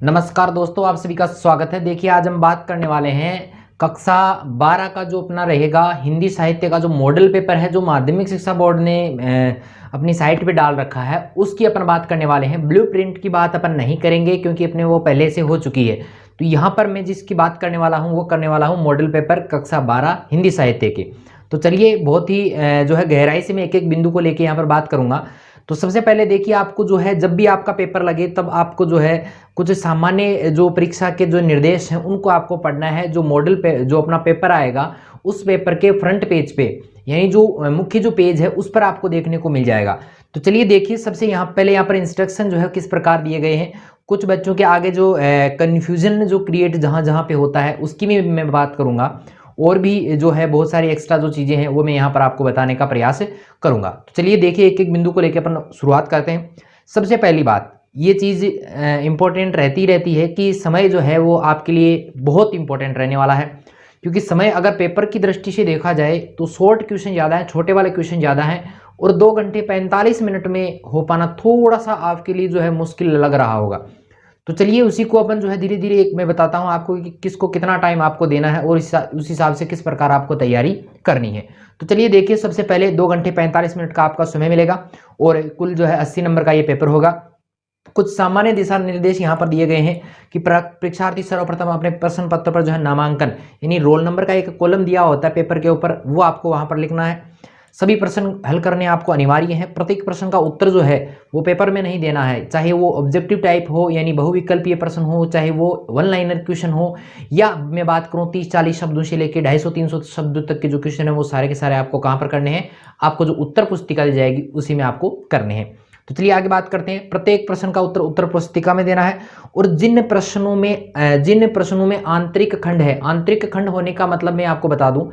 नमस्कार दोस्तों, आप सभी का स्वागत है। देखिए, आज हम बात करने वाले हैं कक्षा 12 का जो अपना रहेगा हिंदी साहित्य का जो मॉडल पेपर है, जो माध्यमिक शिक्षा बोर्ड ने अपनी साइट पे डाल रखा है, उसकी अपन बात करने वाले हैं। ब्लूप्रिंट की बात अपन नहीं करेंगे क्योंकि अपने वो पहले से हो चुकी है। तो यहाँ पर मैं जिसकी बात करने वाला हूँ वो करने वाला हूँ मॉडल पेपर कक्षा 12 हिंदी साहित्य की। तो चलिए, बहुत ही जो है गहराई से मैं एक एक बिंदु को लेकर यहाँ पर बात करूंगा। तो सबसे पहले देखिए, आपको जो है जब भी आपका पेपर लगे तब आपको जो है कुछ सामान्य जो परीक्षा के जो निर्देश हैं उनको आपको पढ़ना है। जो मॉडल पे जो अपना पेपर आएगा उस पेपर के फ्रंट पेज पे, यानी जो मुख्य जो पेज है उस पर आपको देखने को मिल जाएगा। तो चलिए देखिए, सबसे पहले यहाँ पर इंस्ट्रक्शन जो है किस प्रकार दिए गए हैं। कुछ बच्चों के आगे जो कन्फ्यूजन जो क्रिएट जहाँ जहाँ पे होता है उसकी भी मैं बात करूंगा, और भी जो है बहुत सारी एक्स्ट्रा जो चीज़ें हैं वो मैं यहाँ पर आपको बताने का प्रयास करूंगा। तो चलिए देखिए, एक एक बिंदु को लेकर अपन शुरुआत करते हैं। सबसे पहली बात, ये चीज़ इम्पोर्टेंट रहती है कि समय जो है वो आपके लिए बहुत इंपॉर्टेंट रहने वाला है। क्योंकि समय अगर पेपर की दृष्टि से देखा जाए तो शॉर्ट क्वेश्चन ज़्यादा है, छोटे वाले क्वेश्चन ज़्यादा हैं, और 2 घंटे 45 मिनट में हो पाना थोड़ा सा आपके लिए जो है मुश्किल लग रहा होगा। तो चलिए उसी को अपन जो है धीरे धीरे एक मैं बताता हूँ आपको कि किसको कितना टाइम आपको देना है और उस हिसाब से किस प्रकार आपको तैयारी करनी है। तो चलिए देखिए, सबसे पहले 2 घंटे 45 मिनट का आपका समय मिलेगा और कुल जो है 80 नंबर का ये पेपर होगा। कुछ सामान्य दिशा निर्देश यहाँ पर दिए गए हैं कि परीक्षार्थी सर्वप्रथम अपने प्रश्न पत्र पर जो है नामांकन यानी रोल नंबर का एक कॉलम दिया होता है पेपर के ऊपर, वो आपको वहाँ पर लिखना है। सभी प्रश्न हल करने आपको अनिवार्य है। प्रत्येक प्रश्न का उत्तर जो है वो पेपर में नहीं देना है, चाहे वो ऑब्जेक्टिव टाइप हो यानी बहुविकल्पीय प्रश्न हो, चाहे वो वन लाइनर क्वेश्चन हो, या मैं बात करूँ 30-40 शब्दों से लेकर 250-300 शब्दों तक के जो क्वेश्चन है वो सारे के सारे आपको कहाँ पर करने हैं, आपको जो उत्तर पुस्तिका दी जाएगी उसी में आपको करने हैं। तो चलिए आगे बात करते हैं। प्रत्येक प्रश्न का उत्तर उत्तर पुस्तिका में देना है। और जिन प्रश्नों में आंतरिक खंड है, आंतरिक खंड होने का मतलब मैं आपको बता दूं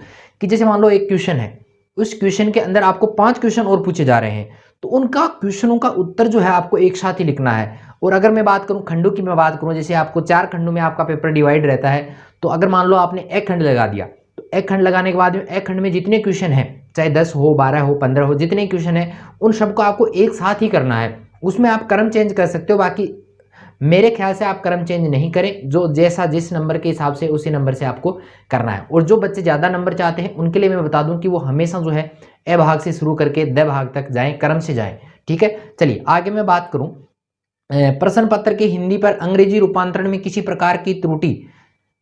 कि जैसे मान लो एक क्वेश्चन है, उस क्वेश्चन के अंदर आपको 5 क्वेश्चन और पूछे जा रहे हैं, तो उनका क्वेश्चनों का उत्तर जो है आपको एक साथ ही लिखना है। और अगर मैं बात करूं खंडों की, मैं बात करूं जैसे आपको 4 खंडों में आपका पेपर डिवाइड रहता है, तो अगर मान लो आपने एक खंड लगा दिया, तो एक खंड लगाने के बाद में एक खंड में जितने क्वेश्चन हैं, चाहे 10 हो, 12 हो, 15 हो, जितने क्वेश्चन हैं उन सबको आपको एक साथ ही करना है। उसमें आप क्रम चेंज कर सकते हो, बाकी मेरे ख्याल से आप क्रम चेंज नहीं करें, जो जैसा जिस नंबर के हिसाब से उसी नंबर से आपको करना है। और जो बच्चे ज़्यादा नंबर चाहते हैं उनके लिए मैं बता दूं कि वो हमेशा जो है ए भाग से शुरू करके द भाग तक जाएं, क्रम से जाएं। ठीक है, चलिए आगे मैं बात करूं। प्रश्न पत्र के हिंदी पर अंग्रेजी रूपांतरण में किसी प्रकार की त्रुटि,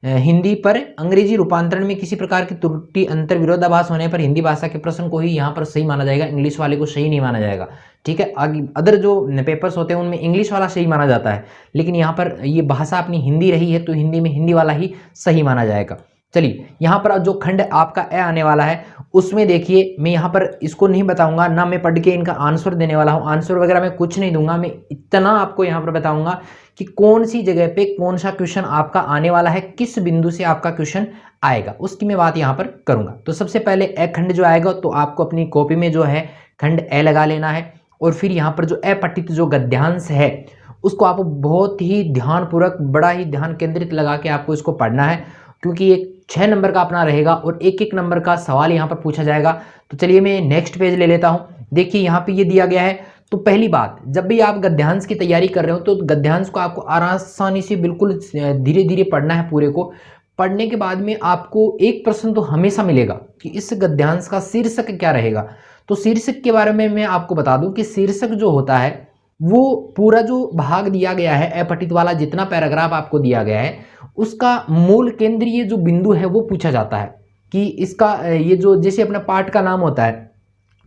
हिंदी पर अंग्रेजी रूपांतरण में किसी प्रकार की त्रुटि, अंतर, विरोधाभास होने पर हिंदी भाषा के प्रश्न को ही यहाँ पर सही माना जाएगा, इंग्लिश वाले को सही नहीं माना जाएगा। ठीक है, आगे अदर जो पेपर्स होते हैं उनमें इंग्लिश वाला सही माना जाता है, लेकिन यहाँ पर ये भाषा अपनी हिंदी रही है तो हिंदी में हिंदी वाला ही सही माना जाएगा। चलिए, यहाँ पर जो खंड आपका ए आने वाला है उसमें देखिए, मैं यहाँ पर इसको नहीं बताऊंगा ना, मैं पढ़ के इनका आंसर देने वाला हूँ, आंसर वगैरह मैं कुछ नहीं दूंगा। मैं इतना आपको यहाँ पर बताऊंगा कि कौन सी जगह पे कौन सा क्वेश्चन आपका आने वाला है, किस बिंदु से आपका क्वेश्चन आएगा, उसकी मैं बात यहाँ पर करूंगा। तो सबसे पहले ए खंड जो आएगा तो आपको अपनी कॉपी में जो है खंड ए लगा लेना है, और फिर यहाँ पर जो अपठित जो गद्यांश है उसको आपको बहुत ही ध्यानपूर्वक, बड़ा ही ध्यान केंद्रित लगा के आपको इसको पढ़ना है, क्योंकि एक 6 नंबर का अपना रहेगा और एक एक नंबर का सवाल यहाँ पर पूछा जाएगा। तो चलिए मैं नेक्स्ट पेज ले लेता हूँ। देखिए यहाँ पे ये दिया गया है। तो पहली बात, जब भी आप गद्यांश की तैयारी कर रहे हो तो गद्यांश को आपको आसानी से बिल्कुल धीरे धीरे पढ़ना है। पूरे को पढ़ने के बाद में आपको एक प्रश्न तो हमेशा मिलेगा कि इस गद्यांश का शीर्षक क्या रहेगा। तो शीर्षक के बारे में मैं आपको बता दूं कि शीर्षक जो होता है वो पूरा जो भाग दिया गया है, अपठित वाला जितना पैराग्राफ आपको दिया गया है, उसका मूल केंद्रीय जो बिंदु है वो पूछा जाता है कि इसका ये जो जैसे अपना पाठ का नाम होता है,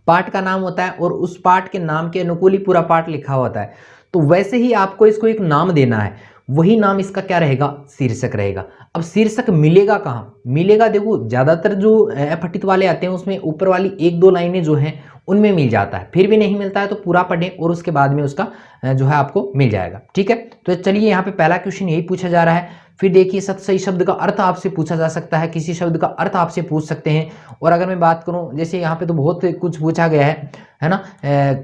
पाठ का नाम होता है और उस पाठ के नाम के अनुकूल ही पूरा पाठ लिखा होता है, तो वैसे ही आपको इसको एक नाम देना है। वही नाम इसका क्या रहेगा, शीर्षक रहेगा। अब शीर्षक मिलेगा कहाँ, मिलेगा देखो ज्यादातर जो अपठित वाले आते हैं उसमें ऊपर वाली 1-2 लाइनें जो हैं उनमें मिल जाता है, फिर भी नहीं मिलता है तो पूरा पढ़ें और उसके बाद में उसका जो है आपको मिल जाएगा। ठीक है, तो चलिए यहाँ पे पहला क्वेश्चन यही पूछा जा रहा है। फिर देखिए, सत सही शब्द का अर्थ आपसे पूछा जा सकता है, किसी शब्द का अर्थ आपसे पूछ सकते हैं। और अगर मैं बात करूं जैसे यहाँ पे तो बहुत कुछ पूछा गया है ना,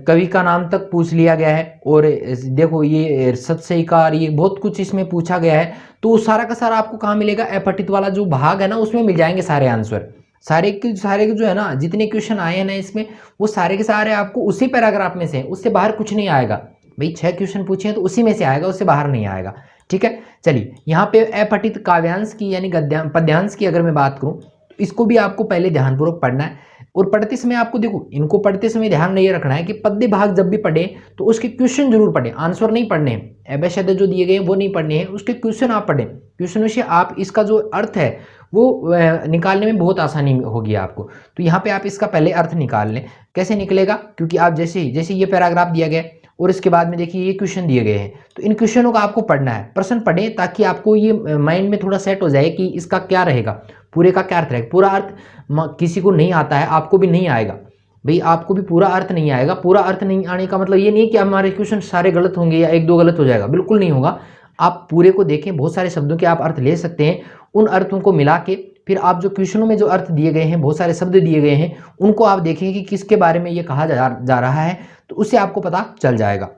कवि का नाम तक पूछ लिया गया है, और देखो ये सत सही का, ये बहुत कुछ इसमें पूछा गया है। तो सारा का सारा आपको कहाँ मिलेगा, अपठित वाला जो भाग है ना उसमें मिल जाएंगे सारे आंसर, सारे के जो है ना, जितने क्वेश्चन आए हैं ना इसमें, वो सारे के सारे आपको उसी पैराग्राफ में से, उससे बाहर कुछ नहीं आएगा। भाई 6 क्वेश्चन पूछे हैं तो उसी में से आएगा, उससे बाहर नहीं आएगा। ठीक है, चलिए यहाँ पे अपठित काव्यांश की यानी पद्यांश की अगर मैं बात करूँ तो इसको भी आपको पहले ध्यानपूर्वक पढ़ना है। और पढ़ते समय आपको देखो, इनको पढ़ते समय ध्यान नहीं रखना है कि पद्य भाग जब भी पढ़े तो उसके क्वेश्चन जरूर पढ़े, आंसर नहीं पढ़ने हैं, एबशद जो दिए गए वो नहीं पढ़ने हैं, उसके क्वेश्चन आप पढ़ें। क्वेश्चनों से आप इसका जो अर्थ है वो निकालने में बहुत आसानी होगी आपको। तो यहाँ पे आप इसका पहले अर्थ निकाल लें। कैसे निकलेगा, क्योंकि आप जैसे ये पैराग्राफ दिया गया और इसके बाद में देखिए ये क्वेश्चन दिए गए हैं, तो इन क्वेश्चनों का आपको पढ़ना है, प्रश्न पढ़ें ताकि आपको ये माइंड में थोड़ा सेट हो जाए कि इसका क्या रहेगा, पूरे का क्या अर्थ रहेगा। पूरा अर्थ किसी को नहीं आता है, आपको भी नहीं आएगा भाई, आपको भी पूरा अर्थ नहीं आएगा। पूरा अर्थ नहीं आने का मतलब ये नहीं कि हमारे क्वेश्चन सारे गलत होंगे या एक दो गलत हो जाएगा, बिल्कुल नहीं होगा। आप पूरे को देखें, बहुत सारे शब्दों के आप अर्थ ले सकते हैं, उन अर्थों को मिला के फिर आप जो क्वेश्चनों में जो अर्थ दिए गए हैं, बहुत सारे शब्द दिए गए हैं, उनको आप देखेंगे कि किसके बारे में ये कहा जा रहा है, तो उससे आपको पता चल जाएगा।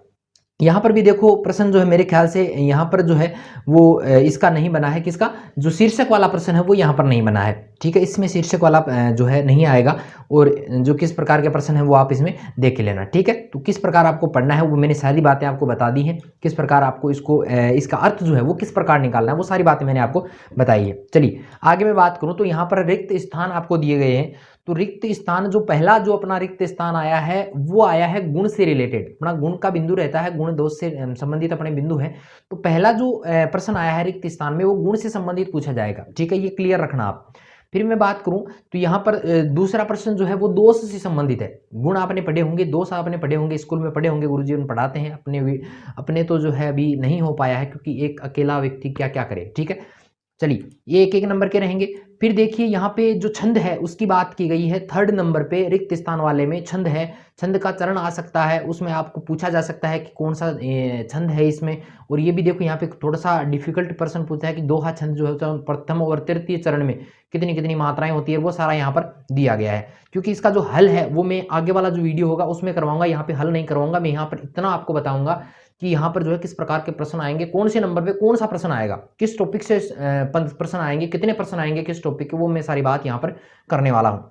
यहाँ पर भी देखो प्रश्न जो है मेरे ख्याल से यहाँ पर जो है वो इसका नहीं बना है, किसका, जो शीर्षक वाला प्रश्न है वो यहाँ पर नहीं बना है। ठीक है, इसमें शीर्षक वाला जो है नहीं आएगा, और जो किस प्रकार के प्रश्न है वो आप इसमें देख लेना। ठीक है, तो किस प्रकार आपको पढ़ना है वो मैंने सारी बातें आपको बता दी हैं, किस प्रकार आपको इसको इसका अर्थ जो है वो किस प्रकार निकालना है वो सारी बातें मैंने आपको बताई है। चलिए आगे मैं बात करूँ तो यहाँ पर रिक्त स्थान आपको दिए गए हैं। तो रिक्त स्थान जो पहला जो अपना रिक्त स्थान आया है वो आया है गुण से रिलेटेड, अपना गुण का बिंदु रहता है, गुण दोष से संबंधित अपने बिंदु है। तो पहला जो प्रश्न आया है रिक्त स्थान में वो गुण से संबंधित पूछा जाएगा। ठीक है, ये क्लियर रखना आप। फिर मैं बात करूं तो यहाँ पर दूसरा प्रश्न जो है वो दोष से संबंधित है। गुण आपने पढ़े होंगे, दोष आपने पढ़े होंगे, स्कूल में पढ़े होंगे, गुरुजी उन पढ़ाते हैं, अपने तो जो है अभी नहीं हो पाया है क्योंकि एक अकेला व्यक्ति क्या क्या करे। ठीक है, चलिए ये एक एक नंबर के रहेंगे। फिर देखिए यहाँ पे जो छंद है उसकी बात की गई है, 3rd नंबर पे रिक्त स्थान वाले में छंद है, छंद का चरण आ सकता है, उसमें आपको पूछा जा सकता है कि कौन सा छंद है इसमें। और ये भी देखो यहाँ पे थोड़ा सा डिफिकल्ट प्रश्न पूछा है कि दोहा छंद जो है प्रथम और तृतीय चरण में कितनी कितनी मात्राएं होती है, वो सारा यहाँ पर दिया गया है। क्योंकि इसका जो हल है वो मैं आगे वाला जो वीडियो होगा उसमें करवाऊंगा, यहाँ पे हल नहीं करवाऊंगा। मैं यहाँ पर इतना आपको बताऊंगा कि यहाँ पर जो है किस प्रकार के प्रश्न आएंगे, कौन से नंबर पे कौन सा प्रश्न आएगा, किस टॉपिक से प्रश्न आएंगे, कितने प्रश्न आएंगे किस टॉपिक के, वो मैं सारी बात यहाँ पर करने वाला हूँ।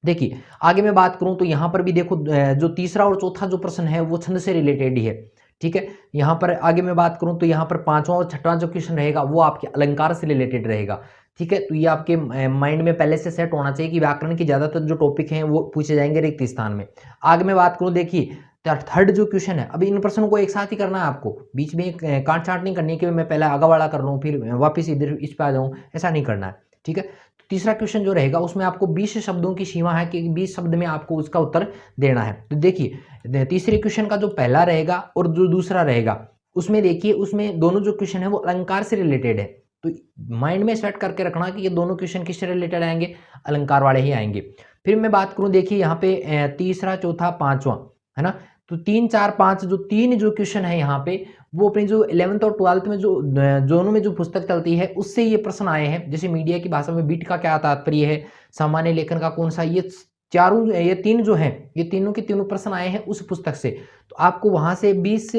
देखिए आगे मैं बात करूं तो यहाँ पर भी देखो जो तीसरा और चौथा जो प्रश्न है वो छंद से रिलेटेड ही है। ठीक है, यहाँ पर आगे मैं बात करूं तो यहाँ पर 5वां और 6वां जो क्वेश्चन रहेगा वो आपके अलंकार से रिलेटेड रहेगा। ठीक है, तो ये आपके माइंड में पहले से सेट होना चाहिए कि व्याकरण के ज्यादातर जो टॉपिक हैं वो पूछे जाएंगे रिक्त स्थान में। आगे मैं बात करूं, देखिए 3rd जो क्वेश्चन है, अभी इन प्रश्नों को एक साथ ही करना है आपको, बीच में काट छाट नहीं करनी कि मैं पहले आगा वाला कर लूँ फिर वापिस इधर इस पे आ जाऊँ, ऐसा नहीं करना है। ठीक है, तीसरा क्वेश्चन जो रहेगा उसमें आपको 20 शब्दों की सीमा है कि 20 शब्द में आपको उसका उत्तर देना है। तो देखिए तीसरे क्वेश्चन का जो पहला रहेगा और जो दूसरा रहेगा उसमें देखिए उसमें दोनों जो क्वेश्चन है वो अलंकार से रिलेटेड है। तो माइंड में सेट करके रखना कि ये दोनों क्वेश्चन किससे रिलेटेड आएंगे, अलंकार वाले ही आएंगे। फिर मैं बात करूं, देखिए यहाँ पे तीसरा चौथा पांचवा है ना, तो 3 4 5 जो तीन जो क्वेश्चन है यहाँ पे वो अपनी जो 11th और 12th में जो जोनों में जो पुस्तक चलती है उससे ये प्रश्न आए हैं। जैसे मीडिया की भाषा में बीट का क्या तात्पर्य है, सामान्य लेखन का कौन सा, ये तीन जो हैं ये तीनों के तीनों प्रश्न आए हैं उस पुस्तक से। तो आपको वहां से 20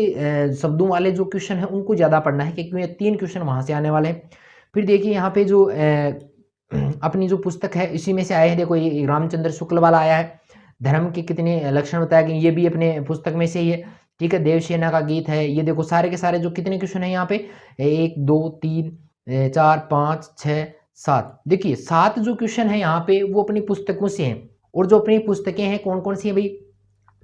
शब्दों वाले जो क्वेश्चन है उनको ज्यादा पढ़ना है क्योंकि ये 3 क्वेश्चन वहां से आने वाले हैं। फिर देखिए यहाँ पे जो अपनी जो पुस्तक है इसी में से आए हैं, देखो ये रामचंद्र शुक्ल वाला आया है, धर्म के कितने लक्षण बताए गए, ये भी अपने पुस्तक में से ही है। ठीक है, देवसेना का गीत है, ये देखो सारे के सारे जो कितने क्वेश्चन है यहाँ पे 1 2 3 4 5 6 7, देखिए 7 जो क्वेश्चन है यहाँ पे वो अपनी पुस्तकों से हैं। और जो अपनी पुस्तकें हैं कौन कौन सी है भाई,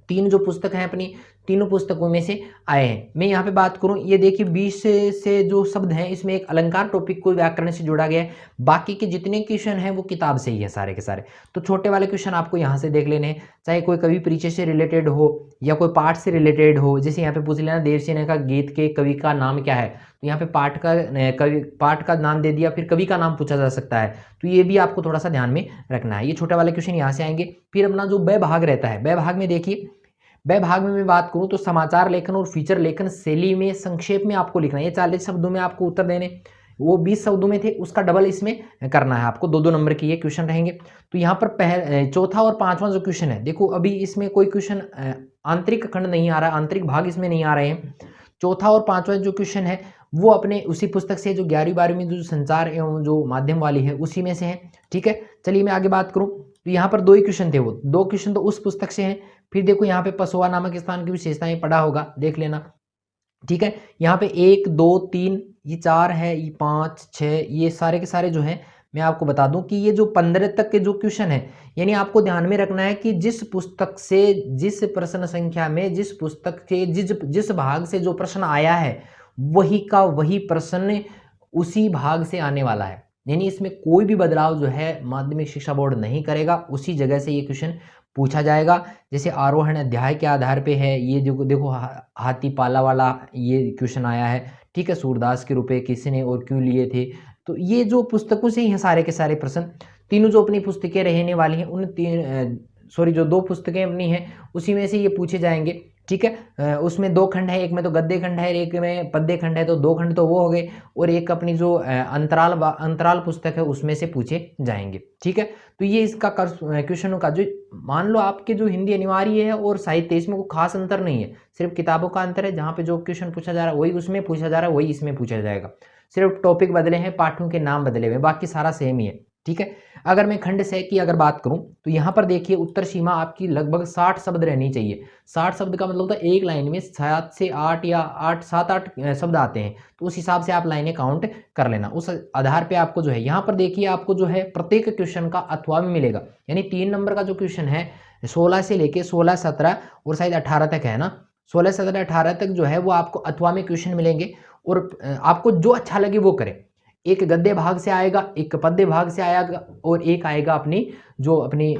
3 जो पुस्तक हैं अपनी तीनों पुस्तकों में से आए हैं। मैं यहाँ पे बात करूँ, ये देखिए 20 से जो शब्द हैं इसमें एक अलंकार टॉपिक को व्याकरण से जोड़ा गया है, बाकी के जितने क्वेश्चन हैं वो किताब से ही है सारे के सारे। तो छोटे वाले क्वेश्चन आपको यहाँ से देख लेने हैं, चाहे कोई कवि परिचय से रिलेटेड हो या कोई पाठ से रिलेटेड हो। जैसे यहाँ पे पूछ लेना देवसेना का गीत के कवि का नाम क्या है, तो यहाँ पे पाठ का नाम दे दिया, फिर कवि का नाम पूछा जा सकता है। तो ये भी आपको थोड़ा सा ध्यान में रखना है, ये छोटे वाले क्वेश्चन यहाँ से आएंगे। फिर अपना जो ब भाग रहता है, ब भाग में देखिए, ब भाग में मैं बात करूं तो समाचार लेखन और फीचर लेखन शैली में संक्षेप में आपको लिखना है। ये 40 शब्दों में आपको उत्तर देने, वो 20 शब्दों में थे उसका डबल इसमें करना है आपको, 2-2 नंबर के ये क्वेश्चन रहेंगे। तो यहाँ पर चौथा और पांचवा जो क्वेश्चन है, देखो अभी इसमें कोई क्वेश्चन आंतरिक खंड नहीं आ रहा है, आंतरिक भाग इसमें नहीं आ रहे हैं। चौथा और पांचवा जो क्वेश्चन है वो अपने उसी पुस्तक से जो 11वीं 12वीं में जो संचार एवं जो माध्यम वाली है उसी में से है। ठीक है, चलिए मैं आगे बात करूं तो यहाँ पर 2 ही क्वेश्चन थे, वो 2 क्वेश्चन तो उस पुस्तक से हैं। फिर देखो यहाँ पे पसोआ नामक स्थान की विशेषताएं पढ़ा होगा, देख लेना, ठीक है। यहाँ पे 1 2 3 ये 4 है, ये 5 6 ये सारे के सारे जो हैं मैं आपको बता दूं कि ये जो 15 तक के जो क्वेश्चन है, यानी आपको ध्यान में रखना है कि जिस पुस्तक से जिस प्रश्न संख्या में जिस पुस्तक के जिस जिस भाग से जो प्रश्न आया है वही का वही प्रश्न उसी भाग से आने वाला है। यानी इसमें कोई भी बदलाव जो है माध्यमिक शिक्षा बोर्ड नहीं करेगा, उसी जगह से ये क्वेश्चन पूछा जाएगा। जैसे आरोहण अध्याय के आधार पे है, ये जो देखो हाथी पाला वाला ये क्वेश्चन आया है, ठीक है। सूरदास के रुपए किसने और क्यों लिए थे, तो ये जो पुस्तकों से ही सारे के सारे प्रश्न, तीनों जो अपनी पुस्तकें रहने वाली हैं उन जो 2 पुस्तकें अपनी हैं उसी में से ये पूछे जाएंगे, ठीक है। उसमें 2 खंड है, एक में तो गद्य खंड है, एक में पद्य खंड है, तो 2 खंड तो वो हो गए, और एक अपनी जो अंतराल पुस्तक है उसमें से पूछे जाएंगे, ठीक है। तो ये इसका क्वेश्चनों का जो मान लो आपके जो हिंदी अनिवार्य है और साहित्य, इसमें कोई खास अंतर नहीं है, सिर्फ किताबों का अंतर है। जहाँ पे जो क्वेश्चन पूछा जा रहा है वही उसमें पूछा जा रहा है, वही इसमें पूछा जाएगा, सिर्फ टॉपिक बदले हैं, पाठों के नाम बदले हुए, बाकी सारा सेम ही है, ठीक है। अगर मैं खंड से की अगर बात करूं तो यहाँ पर देखिए उत्तर सीमा आपकी लगभग 60 शब्द रहनी चाहिए। 60 शब्द का मतलब होता है एक लाइन में 7 से 8 या 7-8 शब्द आते हैं, तो उस हिसाब से आप लाइनें काउंट कर लेना। उस आधार पे आपको जो है यहाँ पर देखिए आपको जो है प्रत्येक क्वेश्चन का अथवा में मिलेगा, यानी 3 नंबर का जो क्वेश्चन है 16 से लेके 16 17 और शायद 18 तक है ना, 16 17 18 तक जो है वो आपको अथवा में क्वेश्चन मिलेंगे, और आपको जो अच्छा लगे वो करें। एक गद्य भाग से आएगा, एक पद्य भाग से आएगा, और एक आएगा अपनी जो अपनी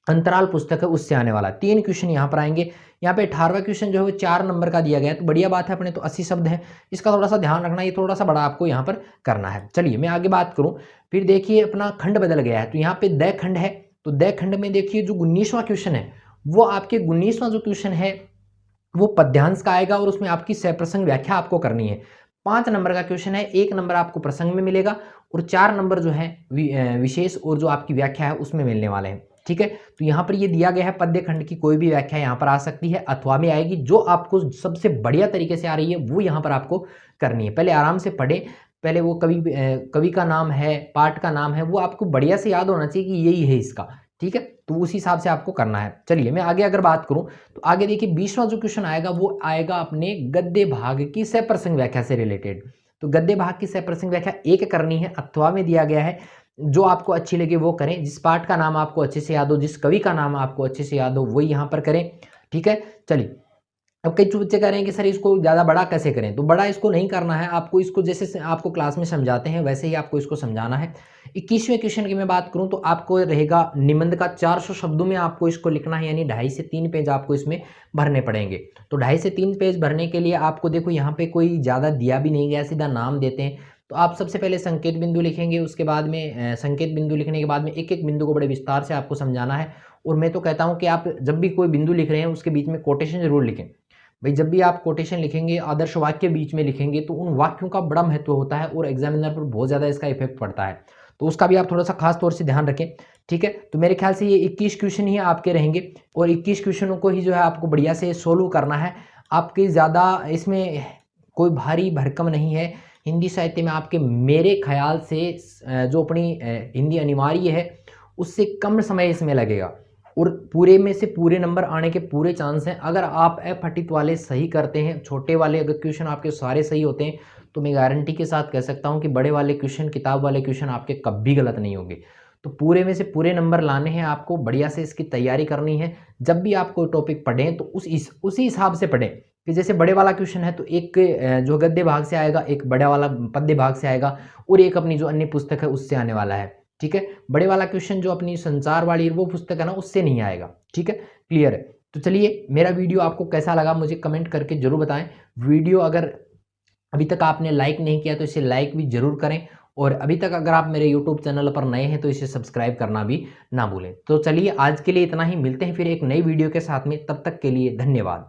अंतराल पुस्तक है उससे आने वाला। 3 क्वेश्चन यहाँ पर आएंगे। यहाँ पे 18वां क्वेश्चन जो है वो 4 नंबर का दिया गया है, तो बढ़िया बात है, अपने तो 80 शब्द हैं, इसका थोड़ा सा ध्यान रखना, ये थोड़ा सा बड़ा आपको यहाँ पर करना है। चलिए मैं आगे बात करूँ, फिर देखिए अपना खंड बदल गया है, तो यहाँ पे दय खंड है, तो दय खंड में देखिए जो 19वां क्वेश्चन है वो आपके 19वां जो क्वेश्चन है वो पद्यांश का आएगा, और उसमें आपकी सप्रसंग व्याख्या आपको करनी है। 5 नंबर का क्वेश्चन है, 1 नंबर आपको प्रसंग में मिलेगा, और 4 नंबर जो है विशेष और जो आपकी व्याख्या है उसमें मिलने वाले हैं, ठीक है। तो यहाँ पर ये दिया गया है पद्य खंड की कोई भी व्याख्या यहाँ पर आ सकती है, अथवा में आएगी, जो आपको सबसे बढ़िया तरीके से आ रही है वो यहाँ पर आपको करनी है। पहले आराम से पढ़े, पहले वो कवि का नाम है, पाठ का नाम है, वो आपको बढ़िया से याद होना चाहिए कि यही है इसका, ठीक है। तो उस हिसाब से आपको करना है। चलिए मैं आगे अगर बात करूं तो आगे देखिए 20वां जो क्वेश्चन आएगा वो आएगा अपने गद्य भाग की सप्रसंग व्याख्या से रिलेटेड। तो गद्य भाग की सप्रसंग व्याख्या एक करनी है, अथवा में दिया गया है, जो आपको अच्छी लगे वो करें, जिस पाठ का नाम आपको अच्छे से याद हो, जिस कवि का नाम आपको अच्छे से याद हो वही यहाँ पर करें, ठीक है। चलिए अब कई बच्चे कह रहे हैं कि सर इसको ज़्यादा बड़ा कैसे करें, तो बड़ा इसको नहीं करना है आपको, इसको जैसे आपको क्लास में समझाते हैं वैसे ही आपको इसको समझाना है। 21वें क्वेश्चन की मैं बात करूं तो आपको रहेगा निबंध का 400 शब्दों में आपको इसको लिखना है, यानी 2.5 से 3 पेज आपको इसमें भरने पड़ेंगे। तो 2.5 से 3 पेज भरने के लिए आपको देखो यहाँ पे कोई ज़्यादा दिया भी नहीं गया, सीधा नाम देते हैं। तो आप सबसे पहले संकेत बिंदु लिखेंगे, उसके बाद में संकेत बिंदु लिखने के बाद में एक एक बिंदु को बड़े विस्तार से आपको समझाना है। और मैं तो कहता हूँ कि आप जब भी कोई बिंदु लिख रहे हैं उसके बीच में कोटेशन जरूर लिखें। भाई जब भी आप कोटेशन लिखेंगे, आदर्श वाक्य बीच में लिखेंगे, तो उन वाक्यों का बड़ा महत्व होता है और एग्जामिनर पर बहुत ज़्यादा इसका इफेक्ट पड़ता है, तो उसका भी आप थोड़ा सा खास तौर से ध्यान रखें, ठीक है। तो मेरे ख्याल से ये 21 क्वेश्चन ही आपके रहेंगे, और 21 क्वेश्चनों को ही जो है आपको बढ़िया से सोल्व करना है। आपके ज़्यादा इसमें कोई भारी भरकम नहीं है। हिंदी साहित्य में आपके मेरे ख्याल से जो अपनी हिंदी अनिवार्य है उससे कम समय इसमें लगेगा, और पूरे में से पूरे नंबर आने के पूरे चांस हैं। अगर आप अपठित वाले सही करते हैं, छोटे वाले अगर क्वेश्चन आपके सारे सही होते हैं, तो मैं गारंटी के साथ कह सकता हूं कि बड़े वाले क्वेश्चन, किताब वाले क्वेश्चन आपके कभी गलत नहीं होंगे। तो पूरे में से पूरे नंबर लाने हैं आपको, बढ़िया से इसकी तैयारी करनी है। जब भी आप कोई टॉपिक पढ़ें तो उसी हिसाब से पढ़ें कि जैसे बड़े वाला क्वेश्चन है तो एक जो गद्य भाग से आएगा, एक बड़ा वाला पद्य भाग से आएगा, और एक अपनी जो अन्य पुस्तक है उससे आने वाला है, ठीक है। बड़े वाला क्वेश्चन जो अपनी संचार वाली वो पुस्तक है ना उससे नहीं आएगा, ठीक है, क्लियर है। तो चलिए मेरा वीडियो आपको कैसा लगा मुझे कमेंट करके जरूर बताएं। वीडियो अगर अभी तक आपने लाइक नहीं किया तो इसे लाइक भी जरूर करें, और अभी तक अगर आप मेरे यूट्यूब चैनल पर नए हैं तो इसे सब्सक्राइब करना भी ना भूलें। तो चलिए आज के लिए इतना ही, मिलते हैं फिर एक नई वीडियो के साथ में, तब तक के लिए धन्यवाद।